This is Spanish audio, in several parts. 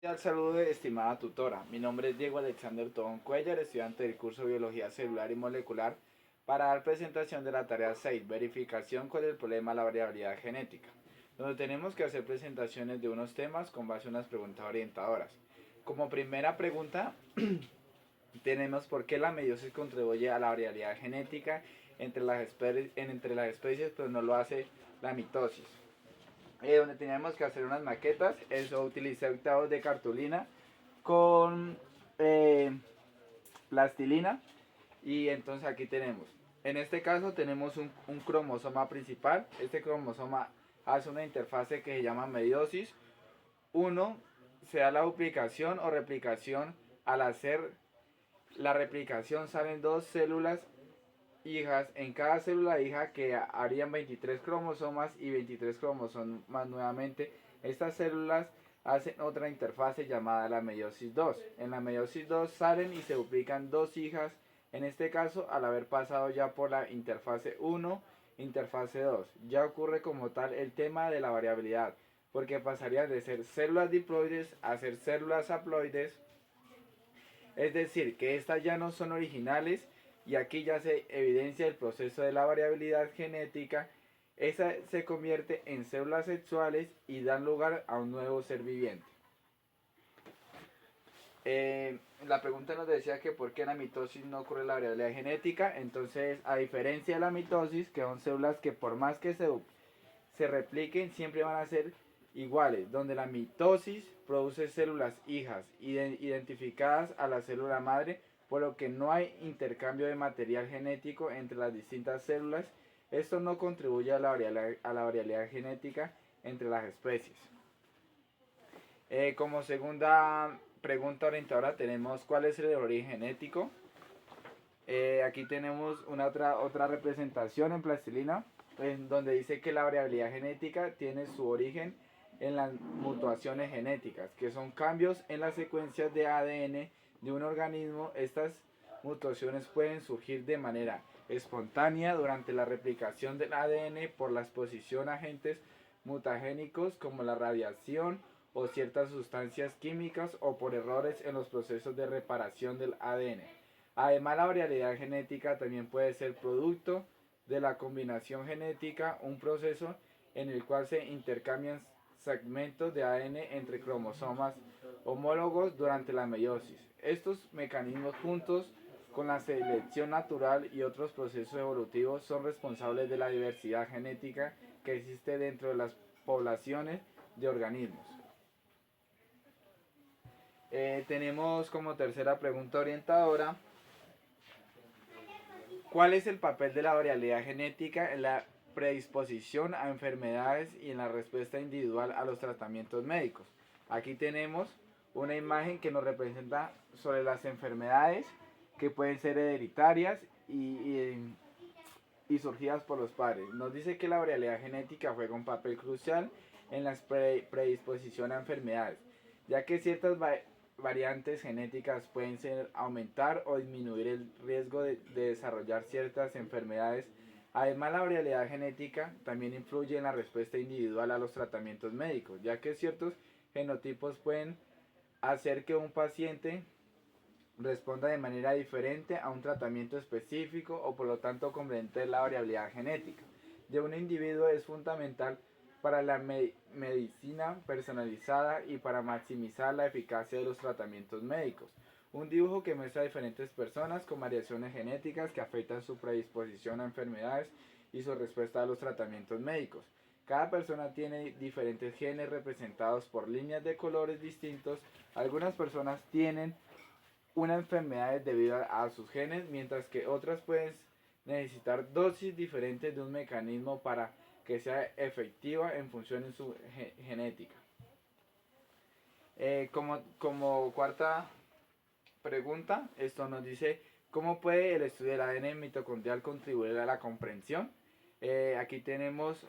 Al saludo, estimada tutora. Mi nombre es Diego Alexander Tobón Cuellar, estudiante del curso Biología Celular y Molecular, para dar presentación de la tarea 6, verificación con el problema de la variabilidad genética, donde tenemos que hacer presentaciones de unos temas con base a unas preguntas orientadoras. Como primera pregunta, tenemos por qué la meiosis contribuye a la variabilidad genética entre las especies, pero no lo hace la mitosis. Donde teníamos que hacer unas maquetas. Eso utilicé octavos de cartulina con plastilina. Y entonces aquí tenemos, en este caso tenemos un cromosoma principal. Este cromosoma hace una interfase que se llama meiosis. Uno se da la duplicación o replicación. Al hacer la replicación salen dos células hijas. En cada célula hija que harían 23 cromosomas y 23 cromosomas nuevamente. Estas células hacen otra interfase llamada la meiosis 2. En la meiosis 2 salen y se duplican dos hijas, en este caso al haber pasado ya por la interfase 1, interfase 2. Ya ocurre como tal el tema de la variabilidad, porque pasaría de ser células diploides a ser células haploides, es decir, que estas ya no son originales, y aquí ya se evidencia el proceso de la variabilidad genética. Esa se convierte en células sexuales y dan lugar a un nuevo ser viviente. La pregunta nos decía que por qué en la mitosis no ocurre la variabilidad genética. Entonces, a diferencia de la mitosis, que son células que por más que se repliquen, siempre van a ser iguales, donde la mitosis produce células hijas identificadas a la célula madre, por lo que no hay intercambio de material genético entre las distintas células. Esto no contribuye a la variabilidad genética entre las especies. Como segunda pregunta orientadora tenemos cuál es el origen genético. Aquí tenemos otra representación en plastilina, en donde dice que la variabilidad genética tiene su origen en las mutaciones genéticas, que son cambios en las secuencias de ADN de un organismo. Estas mutaciones pueden surgir de manera espontánea durante la replicación del ADN por la exposición a agentes mutagénicos como la radiación o ciertas sustancias químicas, o por errores en los procesos de reparación del ADN. Además, la variabilidad genética también puede ser producto de la combinación genética, un proceso en el cual se intercambian segmentos de ADN entre cromosomas homólogos durante la meiosis. Estos mecanismos, juntos con la selección natural y otros procesos evolutivos, son responsables de la diversidad genética que existe dentro de las poblaciones de organismos. Tenemos como tercera pregunta orientadora: ¿cuál es el papel de la variabilidad genética en la predisposición a enfermedades y en la respuesta individual a los tratamientos médicos? Aquí tenemos una imagen que nos representa sobre las enfermedades que pueden ser hereditarias y surgidas por los padres. Nos dice que la variabilidad genética juega un papel crucial en la predisposición a enfermedades, ya que ciertas variantes genéticas pueden aumentar o disminuir el riesgo de desarrollar ciertas enfermedades. Además, la variabilidad genética también influye en la respuesta individual a los tratamientos médicos, ya que ciertos genotipos pueden hacer que un paciente responda de manera diferente a un tratamiento específico, o por lo tanto comprender la variabilidad genética de un individuo es fundamental para la medicina personalizada y para maximizar la eficacia de los tratamientos médicos. Un dibujo que muestra a diferentes personas con variaciones genéticas que afectan su predisposición a enfermedades y su respuesta a los tratamientos médicos. Cada persona tiene diferentes genes representados por líneas de colores distintos. Algunas personas tienen una enfermedad debido a sus genes, mientras que otras pueden necesitar dosis diferentes de un mecanismo para que sea efectiva en función de su genética. Como cuarta pregunta, esto nos dice: ¿cómo puede el estudio del ADN mitocondrial contribuir a la comprensión? Aquí tenemos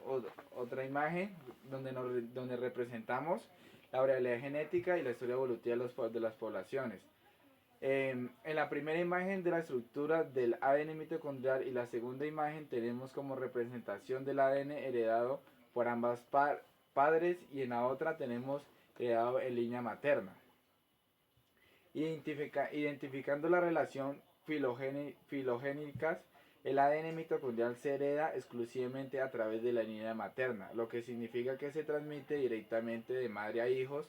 otra imagen donde representamos la variabilidad genética y la historia evolutiva de las poblaciones. En la primera imagen de la estructura del ADN mitocondrial y la segunda imagen tenemos como representación del ADN heredado por ambas padres, y en la otra tenemos heredado en línea materna. Identificando la relación filogénicas, el ADN mitocondrial se hereda exclusivamente a través de la línea materna, lo que significa que se transmite directamente de madre a hijos.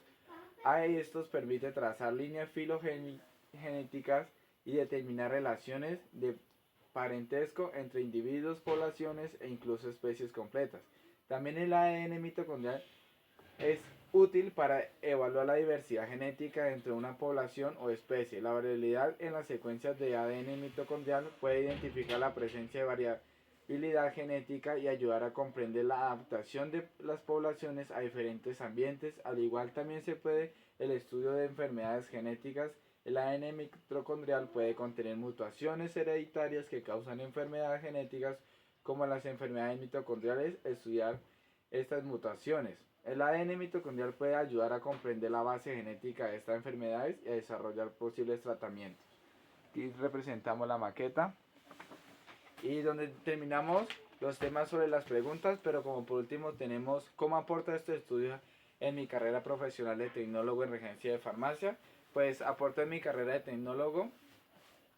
A estos permite trazar líneas filogenéticas y determinar relaciones de parentesco entre individuos, poblaciones e incluso especies completas. También el ADN mitocondrial es útil para evaluar la diversidad genética entre una población o especie. La variabilidad en las secuencias de ADN mitocondrial puede identificar la presencia de variabilidad genética y ayudar a comprender la adaptación de las poblaciones a diferentes ambientes. Al igual también se puede el estudio de enfermedades genéticas. El ADN mitocondrial puede contener mutaciones hereditarias que causan enfermedades genéticas como las enfermedades mitocondriales. Estudiar estas mutaciones. El ADN mitocondrial puede ayudar a comprender la base genética de estas enfermedades y a desarrollar posibles tratamientos. Aquí representamos la maqueta y donde terminamos los temas sobre las preguntas, pero como por último tenemos cómo aporta este estudio en mi carrera profesional de tecnólogo en regencia de farmacia. Pues aporta en mi carrera de tecnólogo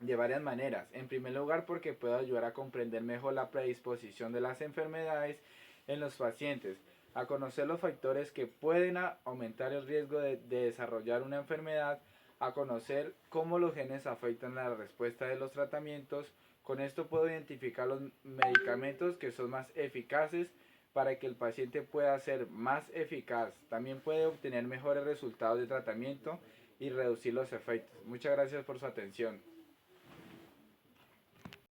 de varias maneras. En primer lugar, porque puedo ayudar a comprender mejor la predisposición de las enfermedades en los pacientes, a conocer los factores que pueden aumentar el riesgo de desarrollar una enfermedad, a conocer cómo los genes afectan la respuesta de los tratamientos. Con esto puedo identificar los medicamentos que son más eficaces para que el paciente pueda ser más eficaz. También puede obtener mejores resultados de tratamiento y reducir los efectos. Muchas gracias por su atención.